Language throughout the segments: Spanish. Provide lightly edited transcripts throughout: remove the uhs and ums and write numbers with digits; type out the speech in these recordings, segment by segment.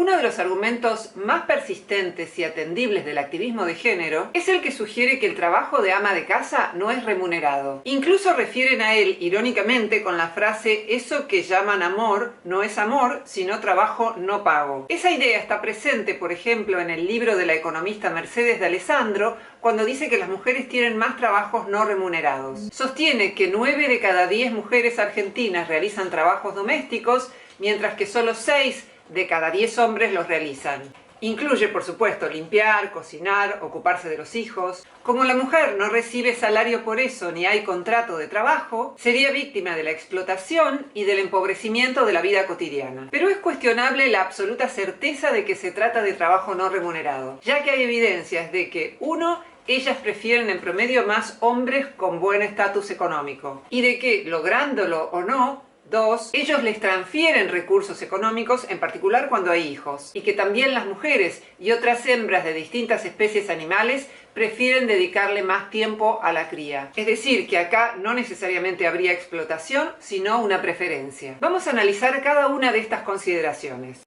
Uno de los argumentos más persistentes y atendibles del activismo de género es el que sugiere que el trabajo de ama de casa no es remunerado. Incluso refieren a él, irónicamente, con la frase «eso que llaman amor no es amor, sino trabajo no pago». Esa idea está presente, por ejemplo, en el libro de la economista Mercedes de Alessandro, cuando dice que las mujeres tienen más trabajos no remunerados. Sostiene que 9 de cada 10 mujeres argentinas realizan trabajos domésticos, mientras que solo 6 de cada 10 hombres los realizan. Incluye, por supuesto, limpiar, cocinar, ocuparse de los hijos. Como la mujer no recibe salario por eso ni hay contrato de trabajo, sería víctima de la explotación y del empobrecimiento de la vida cotidiana. Pero es cuestionable la absoluta certeza de que se trata de trabajo no remunerado, ya que hay evidencias de que, uno, ellas prefieren en promedio más hombres con buen estatus económico, y de que, lográndolo o no, 2, ellos les transfieren recursos económicos, en particular cuando hay hijos, y que también las mujeres y otras hembras de distintas especies animales prefieren dedicarle más tiempo a la cría. Es decir, que acá no necesariamente habría explotación, sino una preferencia. Vamos a analizar cada una de estas consideraciones.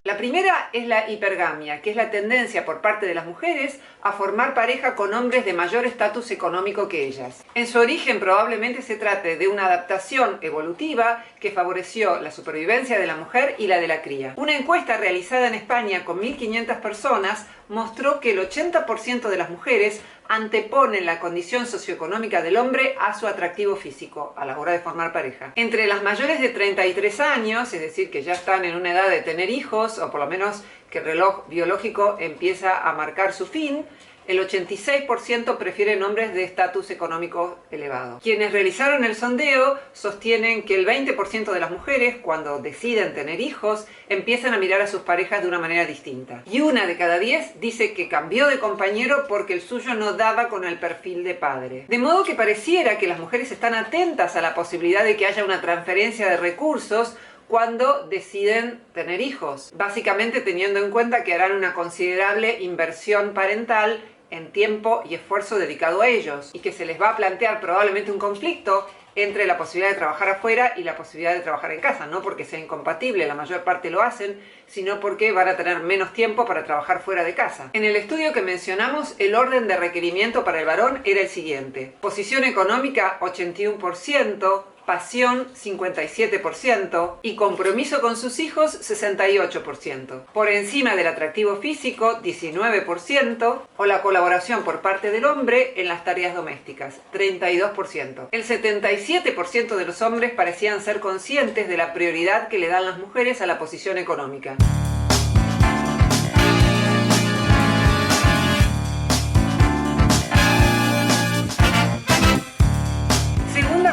La primera es la hipergamia, que es la tendencia por parte de las mujeres a formar pareja con hombres de mayor estatus económico que ellas. En su origen probablemente se trate de una adaptación evolutiva que favoreció la supervivencia de la mujer y la de la cría. Una encuesta realizada en España con 1.500 personas mostró que el 80% de las mujeres anteponen la condición socioeconómica del hombre a su atractivo físico a la hora de formar pareja. Entre las mayores de 33 años, es decir, que ya están en una edad de tener hijos, o por lo menos que el reloj biológico empieza a marcar su fin, el 86% prefieren hombres de estatus económico elevado. Quienes realizaron el sondeo sostienen que el 20% de las mujeres, cuando deciden tener hijos, empiezan a mirar a sus parejas de una manera distinta. Y 1 de cada 10 dice que cambió de compañero porque el suyo no daba con el perfil de padre. De modo que pareciera que las mujeres están atentas a la posibilidad de que haya una transferencia de recursos cuando deciden tener hijos, básicamente teniendo en cuenta que harán una considerable inversión parental en tiempo y esfuerzo dedicado a ellos, y que se les va a plantear probablemente un conflicto entre la posibilidad de trabajar afuera y la posibilidad de trabajar en casa, no porque sea incompatible, la mayor parte lo hacen, sino porque van a tener menos tiempo para trabajar fuera de casa. En el estudio que mencionamos, el orden de requerimiento para el varón era el siguiente: posición económica 81%, pasión 57% y compromiso con sus hijos 68%. Por encima del atractivo físico 19% o la colaboración por parte del hombre en las tareas domésticas 32%. El 77% de los hombres parecían ser conscientes de la prioridad que le dan las mujeres a la posición económica.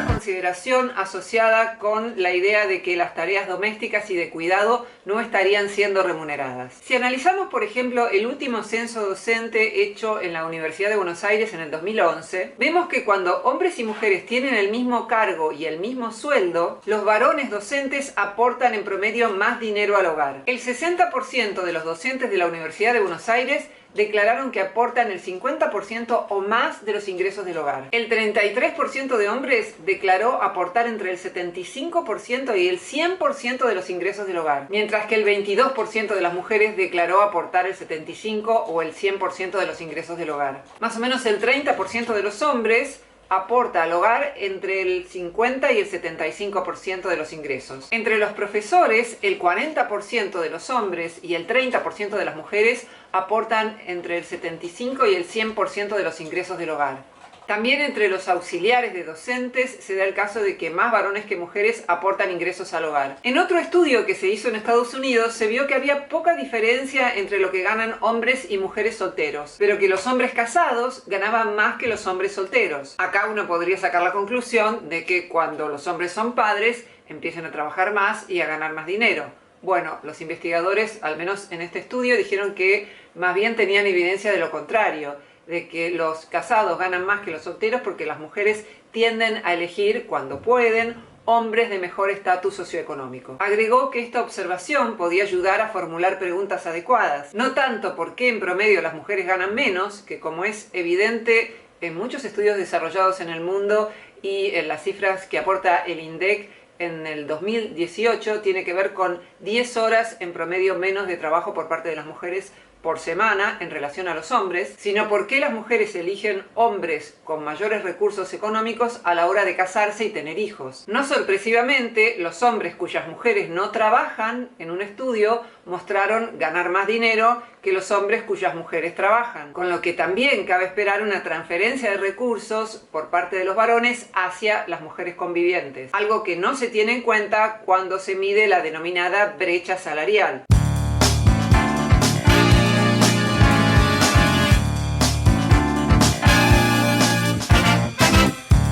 Consideración asociada con la idea de que las tareas domésticas y de cuidado no estarían siendo remuneradas. Si analizamos, por ejemplo, el último censo docente hecho en la Universidad de Buenos Aires en el 2011, vemos que cuando hombres y mujeres tienen el mismo cargo y el mismo sueldo, los varones docentes aportan en promedio más dinero al hogar. El 60% de los docentes de la Universidad de Buenos Aires declararon que aportan el 50% o más de los ingresos del hogar. El 33% de hombres declaró aportar entre el 75% y el 100% de los ingresos del hogar, mientras que el 22% de las mujeres declaró aportar el 75% o el 100% de los ingresos del hogar. Más o menos el 30% de los hombres aporta al hogar entre el 50 y el 75% de los ingresos. Entre los profesores, el 40% de los hombres y el 30% de las mujeres aportan entre el 75 y el 100% de los ingresos del hogar. También entre los auxiliares de docentes se da el caso de que más varones que mujeres aportan ingresos al hogar. En otro estudio que se hizo en Estados Unidos se vio que había poca diferencia entre lo que ganan hombres y mujeres solteros, pero que los hombres casados ganaban más que los hombres solteros. Acá uno podría sacar la conclusión de que cuando los hombres son padres empiezan a trabajar más y a ganar más dinero. Bueno, los investigadores, al menos en este estudio, dijeron que más bien tenían evidencia de lo contrario, de que los casados ganan más que los solteros porque las mujeres tienden a elegir, cuando pueden, hombres de mejor estatus socioeconómico. Agregó que esta observación podía ayudar a formular preguntas adecuadas, no tanto por qué en promedio las mujeres ganan menos, que como es evidente en muchos estudios desarrollados en el mundo y en las cifras que aporta el INDEC en el 2018 tiene que ver con 10 horas en promedio menos de trabajo por parte de las mujeres por semana en relación a los hombres, sino por qué las mujeres eligen hombres con mayores recursos económicos a la hora de casarse y tener hijos. No sorpresivamente, los hombres cuyas mujeres no trabajan, en un estudio, mostraron ganar más dinero que los hombres cuyas mujeres trabajan, con lo que también cabe esperar una transferencia de recursos por parte de los varones hacia las mujeres convivientes, algo que no se tiene en cuenta cuando se mide la denominada brecha salarial.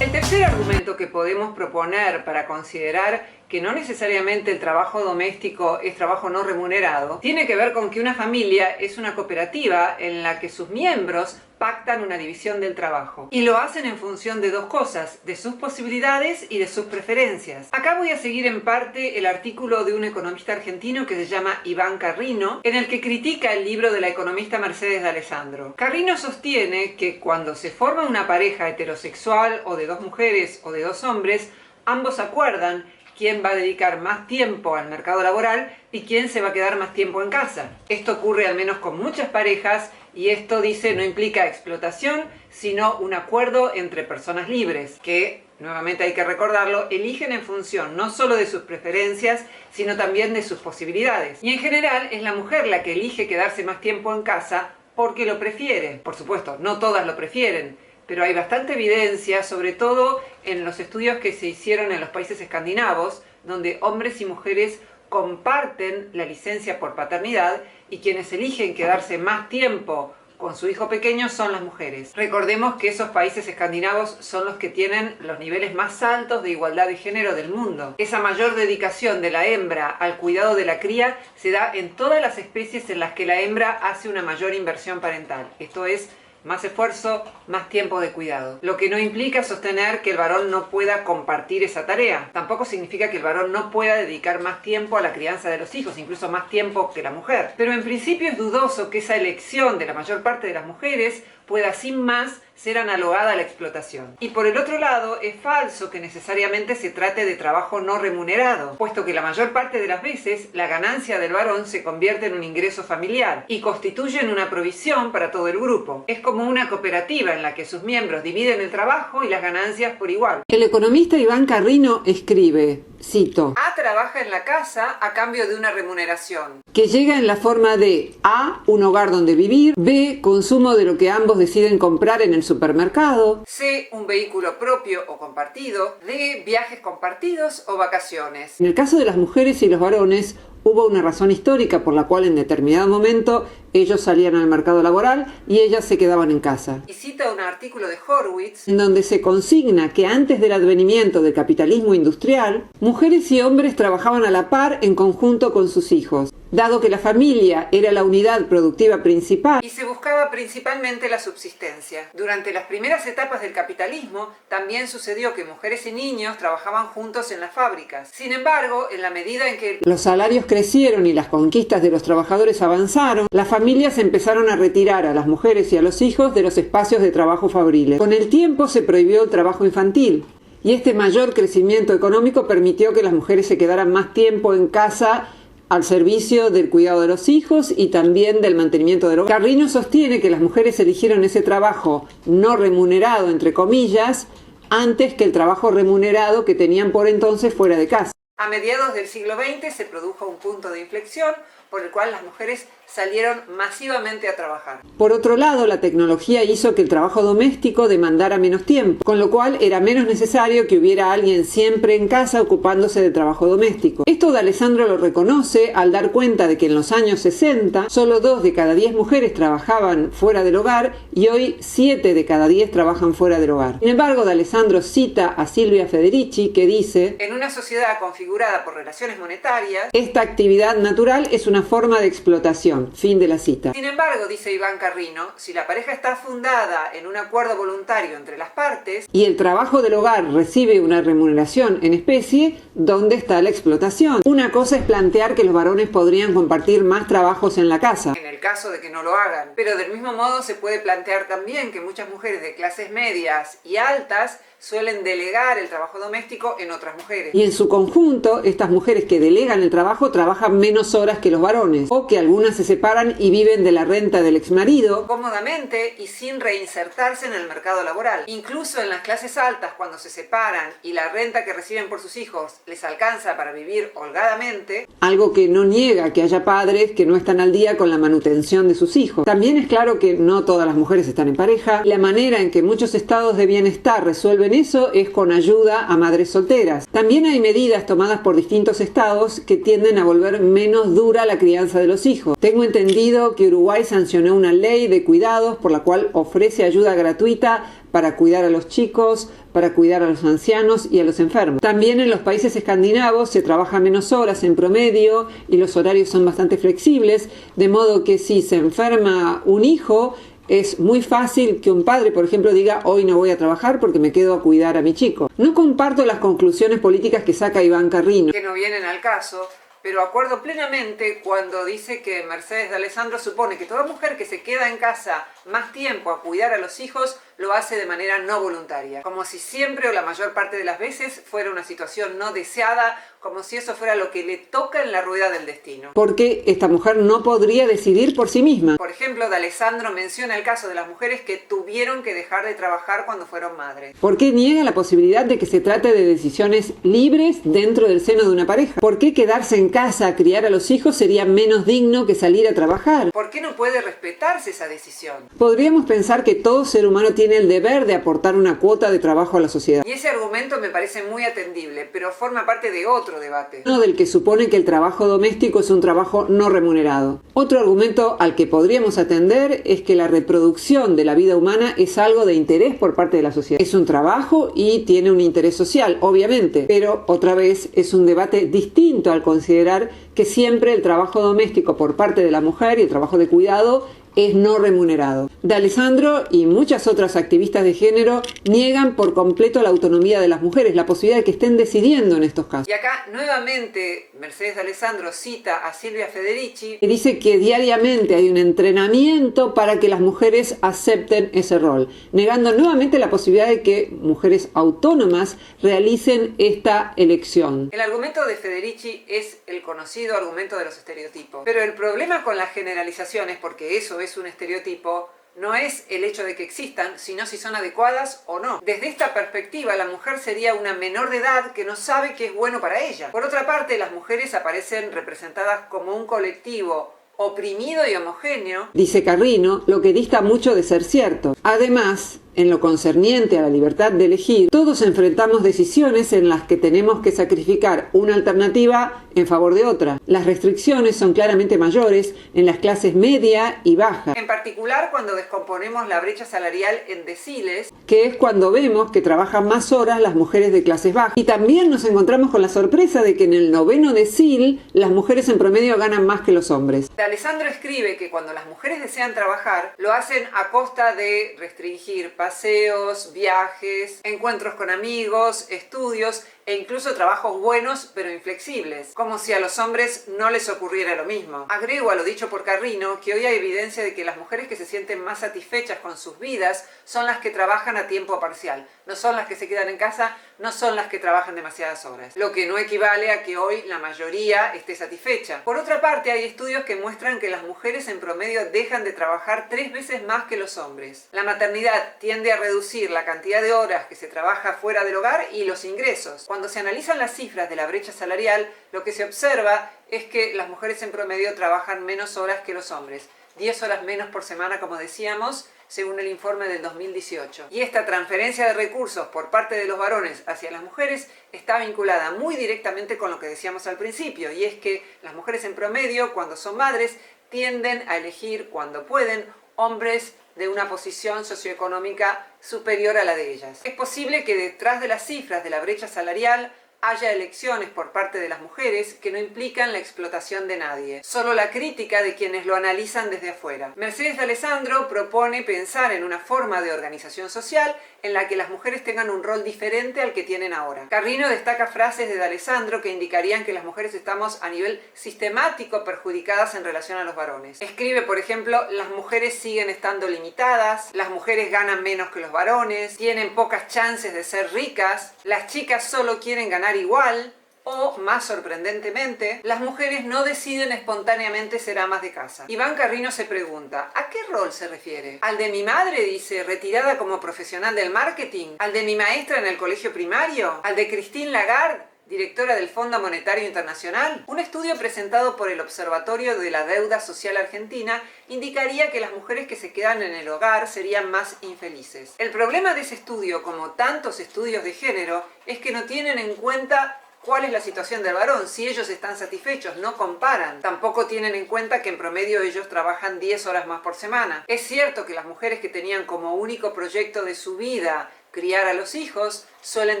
El tercer argumento que podemos proponer para considerar que no necesariamente el trabajo doméstico es trabajo no remunerado, tiene que ver con que una familia es una cooperativa en la que sus miembros pactan una división del trabajo. Y lo hacen en función de dos cosas, de sus posibilidades y de sus preferencias. Acá voy a seguir en parte el artículo de un economista argentino que se llama Iván Carrino, en el que critica el libro de la economista Mercedes D'Alessandro. Carrino sostiene que cuando se forma una pareja heterosexual o de dos mujeres o de dos hombres, ambos acuerdan quién va a dedicar más tiempo al mercado laboral y quién se va a quedar más tiempo en casa. Esto ocurre al menos con muchas parejas y esto, dice, no implica explotación, sino un acuerdo entre personas libres que, nuevamente hay que recordarlo, eligen en función no solo de sus preferencias, sino también de sus posibilidades. Y en general es la mujer la que elige quedarse más tiempo en casa porque lo prefiere. Por supuesto, no todas lo prefieren, pero hay bastante evidencia, sobre todo en los estudios que se hicieron en los países escandinavos, donde hombres y mujeres comparten la licencia por paternidad y quienes eligen quedarse más tiempo con su hijo pequeño son las mujeres. Recordemos que esos países escandinavos son los que tienen los niveles más altos de igualdad de género del mundo. Esa mayor dedicación de la hembra al cuidado de la cría se da en todas las especies en las que la hembra hace una mayor inversión parental. Esto es, más esfuerzo, más tiempo de cuidado. Lo que no implica sostener que el varón no pueda compartir esa tarea. Tampoco significa que el varón no pueda dedicar más tiempo a la crianza de los hijos, incluso más tiempo que la mujer. Pero en principio es dudoso que esa elección de la mayor parte de las mujeres pueda sin más ser analogada a la explotación. Y por el otro lado, es falso que necesariamente se trate de trabajo no remunerado, puesto que la mayor parte de las veces la ganancia del varón se convierte en un ingreso familiar y constituyen una provisión para todo el grupo. Es como una cooperativa en la que sus miembros dividen el trabajo y las ganancias por igual. El economista Iván Carrino escribe, cito: A trabaja en la casa a cambio de una remuneración, que llega en la forma de A, un hogar donde vivir, B, consumo de lo que ambos deciden comprar en el supermercado, C, un vehículo propio o compartido, D, viajes compartidos o vacaciones. En el caso de las mujeres y los varones, hubo una razón histórica por la cual en determinado momento ellos salían al mercado laboral y ellas se quedaban en casa. Y cita un artículo de Horowitz en donde se consigna que antes del advenimiento del capitalismo industrial, mujeres y hombres trabajaban a la par en conjunto con sus hijos, dado que la familia era la unidad productiva principal y se buscaba principalmente la subsistencia. Durante las primeras etapas del capitalismo también sucedió que mujeres y niños trabajaban juntos en las fábricas. Sin embargo, en la medida en que los salarios crecieron y las conquistas de los trabajadores avanzaron, las familias empezaron a retirar a las mujeres y a los hijos de los espacios de trabajo fabriles. Con el tiempo se prohibió el trabajo infantil y este mayor crecimiento económico permitió que las mujeres se quedaran más tiempo en casa al servicio del cuidado de los hijos y también del mantenimiento del hogar. Carrino sostiene que las mujeres eligieron ese trabajo no remunerado, entre comillas, antes que el trabajo remunerado que tenían por entonces fuera de casa. A mediados del siglo XX se produjo un punto de inflexión por el cual las mujeres salieron masivamente a trabajar. Por otro lado, la tecnología hizo que el trabajo doméstico demandara menos tiempo, con lo cual era menos necesario que hubiera alguien siempre en casa ocupándose del trabajo doméstico. Esto D'Alessandro lo reconoce al dar cuenta de que en los años 60 solo 2 de cada 10 mujeres trabajaban fuera del hogar y hoy 7 de cada 10 trabajan fuera del hogar. Sin embargo, D'Alessandro cita a Silvia Federici que dice: en una sociedad configurada por relaciones monetarias, esta actividad natural es una forma de explotación. Fin de la cita. Sin embargo, dice Iván Carrino, si la pareja está fundada en un acuerdo voluntario entre las partes y el trabajo del hogar recibe una remuneración en especie, ¿dónde está la explotación? Una cosa es plantear que los varones podrían compartir más trabajos en la casa, en el caso de que no lo hagan, pero del mismo modo se puede plantear también que muchas mujeres de clases medias y altas suelen delegar el trabajo doméstico en otras mujeres. Y en su conjunto, estas mujeres que delegan el trabajo trabajan menos horas que los varones, o que algunas se separan y viven de la renta del exmarido Cómodamente y sin reinsertarse en el mercado laboral. Incluso en las clases altas, cuando se separan y la renta que reciben por sus hijos les alcanza para vivir holgadamente, algo que no niega que haya padres que no están al día con la manutención de sus hijos. También es claro que no todas las mujeres están en pareja. La manera en que muchos estados de bienestar resuelven eso es con ayuda a madres solteras. También hay medidas tomadas por distintos estados que tienden a volver menos dura la crianza de los hijos. Tengo entendido que Uruguay sancionó una ley de cuidados por la cual ofrece ayuda gratuita para cuidar a los chicos, para cuidar a los ancianos y a los enfermos. También en los países escandinavos se trabaja menos horas en promedio y los horarios son bastante flexibles, de modo que si se enferma un hijo, es muy fácil que un padre, por ejemplo, diga hoy no voy a trabajar porque me quedo a cuidar a mi chico. No comparto las conclusiones políticas que saca Iván Carrino, que no vienen al caso, pero acuerdo plenamente cuando dice que Mercedes de Alessandro supone que toda mujer que se queda en casa más tiempo a cuidar a los hijos lo hace de manera no voluntaria, como si siempre o la mayor parte de las veces fuera una situación no deseada, como si eso fuera lo que le toca en la rueda del destino. porque esta mujer no podría decidir por sí misma. Por ejemplo, de Alessandro menciona el caso de las mujeres que tuvieron que dejar de trabajar cuando fueron madres. ¿Por qué niega la posibilidad de que se trate de decisiones libres dentro del seno de una pareja? ¿Por qué quedarse en casa a criar a los hijos sería menos digno que salir a trabajar? ¿Por qué no puede respetarse esa decisión? Podríamos pensar que todo ser humano tiene el deber de aportar una cuota de trabajo a la sociedad. Y ese argumento me parece muy atendible, pero forma parte de otro debate. Uno del que supone que el trabajo doméstico es un trabajo no remunerado. Otro argumento al que podríamos atender es que la reproducción de la vida humana es algo de interés por parte de la sociedad. Es un trabajo y tiene un interés social, obviamente, pero otra vez es un debate distinto al considerar que siempre el trabajo doméstico por parte de la mujer y el trabajo de cuidado es no remunerado. De Alessandro y muchas otras activistas de género niegan por completo la autonomía de las mujeres, la posibilidad de que estén decidiendo en estos casos. Y acá nuevamente Mercedes de Alessandro cita a Silvia Federici, Que dice que diariamente hay un entrenamiento para que las mujeres acepten ese rol, negando nuevamente la posibilidad de que mujeres autónomas realicen esta elección. El argumento de Federici es el conocido argumento de los estereotipos. Pero el problema con las generalizaciones, porque eso es un estereotipo, no es el hecho de que existan, sino si son adecuadas o no. Desde esta perspectiva, la mujer sería una menor de edad que no sabe qué es bueno para ella. Por otra parte, las mujeres aparecen representadas como un colectivo oprimido y homogéneo, dice Carrino, lo que dista mucho de ser cierto. Además, en lo concerniente a la libertad de elegir, todos enfrentamos decisiones en las que tenemos que sacrificar una alternativa en favor de otra. Las restricciones son claramente mayores en las clases media y baja, en particular cuando descomponemos la brecha salarial en deciles, que es cuando vemos que trabajan más horas las mujeres de clases bajas. Y también nos encontramos con la sorpresa de que en el 9º decil las mujeres en promedio ganan más que los hombres. Alessandro escribe que cuando las mujeres desean trabajar, lo hacen a costa de restringir paseos, viajes, encuentros con amigos, estudios e incluso trabajos buenos pero inflexibles, como si a los hombres no les ocurriera lo mismo. Agrego a lo dicho por Carrino que hoy hay evidencia de que las mujeres que se sienten más satisfechas con sus vidas son las que trabajan a tiempo parcial, no son las que se quedan en casa, no son las que trabajan demasiadas horas, lo que no equivale a que hoy la mayoría esté satisfecha. Por otra parte, hay estudios que muestran que las mujeres en promedio dejan de trabajar 3 veces más que los hombres. La maternidad tiende a reducir la cantidad de horas que se trabaja fuera del hogar y los ingresos. Cuando se analizan las cifras de la brecha salarial, lo que se observa es que las mujeres en promedio trabajan menos horas que los hombres, 10 horas menos por semana, como decíamos, según el informe del 2018. Y esta transferencia de recursos por parte de los varones hacia las mujeres está vinculada muy directamente con lo que decíamos al principio, y es que las mujeres en promedio, cuando son madres, tienden a elegir, cuando pueden, hombres de una posición socioeconómica superior a la de ellas. Es posible que detrás de las cifras de la brecha salarial haya elecciones por parte de las mujeres que no implican la explotación de nadie, solo la crítica de quienes lo analizan desde afuera. Mercedes D'Alessandro propone pensar en una forma de organización social en la que las mujeres tengan un rol diferente al que tienen ahora. Carrino destaca frases de D'Alessandro que indicarían que las mujeres estamos a nivel sistemático perjudicadas en relación a los varones. Escribe, por ejemplo, las mujeres siguen estando limitadas, las mujeres ganan menos que los varones, tienen pocas chances de ser ricas, las chicas solo quieren ganar igual, o, más sorprendentemente, las mujeres no deciden espontáneamente ser amas de casa. Iván Carrino se pregunta, ¿a qué rol se refiere? ¿Al de mi madre, dice, retirada como profesional del marketing? ¿Al de mi maestra en el colegio primario? ¿Al de Christine Lagarde, directora del Fondo Monetario Internacional? Un estudio presentado por el Observatorio de la Deuda Social Argentina indicaría que las mujeres que se quedan en el hogar serían más infelices. El problema de ese estudio, como tantos estudios de género, es que no tienen en cuenta cuál es la situación del varón. Si ellos están satisfechos, no comparan. Tampoco tienen en cuenta que en promedio ellos trabajan 10 horas más por semana. Es cierto que las mujeres que tenían como único proyecto de su vida criar a los hijos, suelen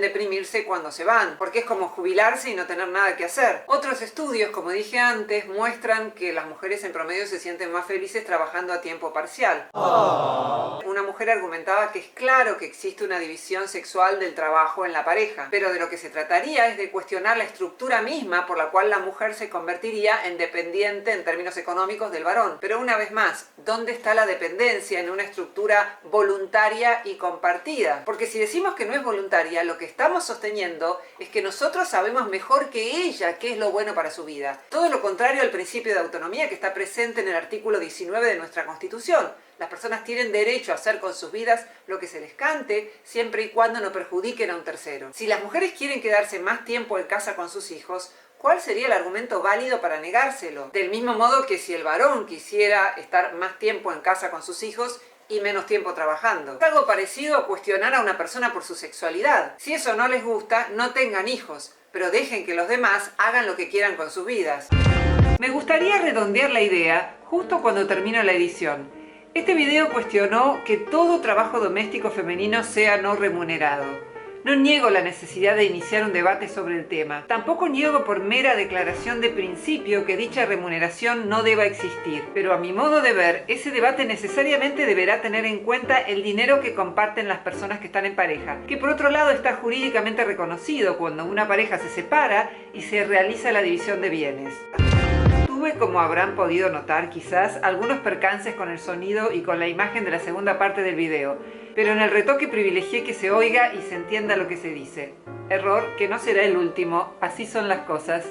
deprimirse cuando se van, porque es como jubilarse y no tener nada que hacer. Otros estudios, como dije antes, muestran que las mujeres en promedio se sienten más felices trabajando a tiempo parcial. Una mujer argumentaba que es claro que existe una división sexual del trabajo en la pareja, pero de lo que se trataría es de cuestionar la estructura misma por la cual la mujer se convertiría en dependiente en términos económicos del varón. Pero una vez más, ¿dónde está la dependencia en una estructura voluntaria y compartida? Porque si decimos que no es voluntaria, lo que estamos sosteniendo es que nosotros sabemos mejor que ella qué es lo bueno para su vida. Todo lo contrario al principio de autonomía que está presente en el artículo 19 de nuestra Constitución. Las personas tienen derecho a hacer con sus vidas lo que se les cante, siempre y cuando no perjudiquen a un tercero. Si las mujeres quieren quedarse más tiempo en casa con sus hijos, ¿cuál sería el argumento válido para negárselo? Del mismo modo que si el varón quisiera estar más tiempo en casa con sus hijos y menos tiempo trabajando. Es algo parecido a cuestionar a una persona por su sexualidad. Si eso no les gusta, no tengan hijos, pero dejen que los demás hagan lo que quieran con sus vidas. Me gustaría redondear la idea justo cuando termino la edición. Este video cuestionó que todo trabajo doméstico femenino sea no remunerado. No niego la necesidad de iniciar un debate sobre el tema. Tampoco niego por mera declaración de principio que dicha remuneración no deba existir. Pero a mi modo de ver, ese debate necesariamente deberá tener en cuenta el dinero que comparten las personas que están en pareja, que por otro lado está jurídicamente reconocido cuando una pareja se separa y se realiza la división de bienes. Tuve, como habrán podido notar quizás, algunos percances con el sonido y con la imagen de la segunda parte del video, pero en el retoque privilegié que se oiga y se entienda lo que se dice. Error que no será el último, así son las cosas.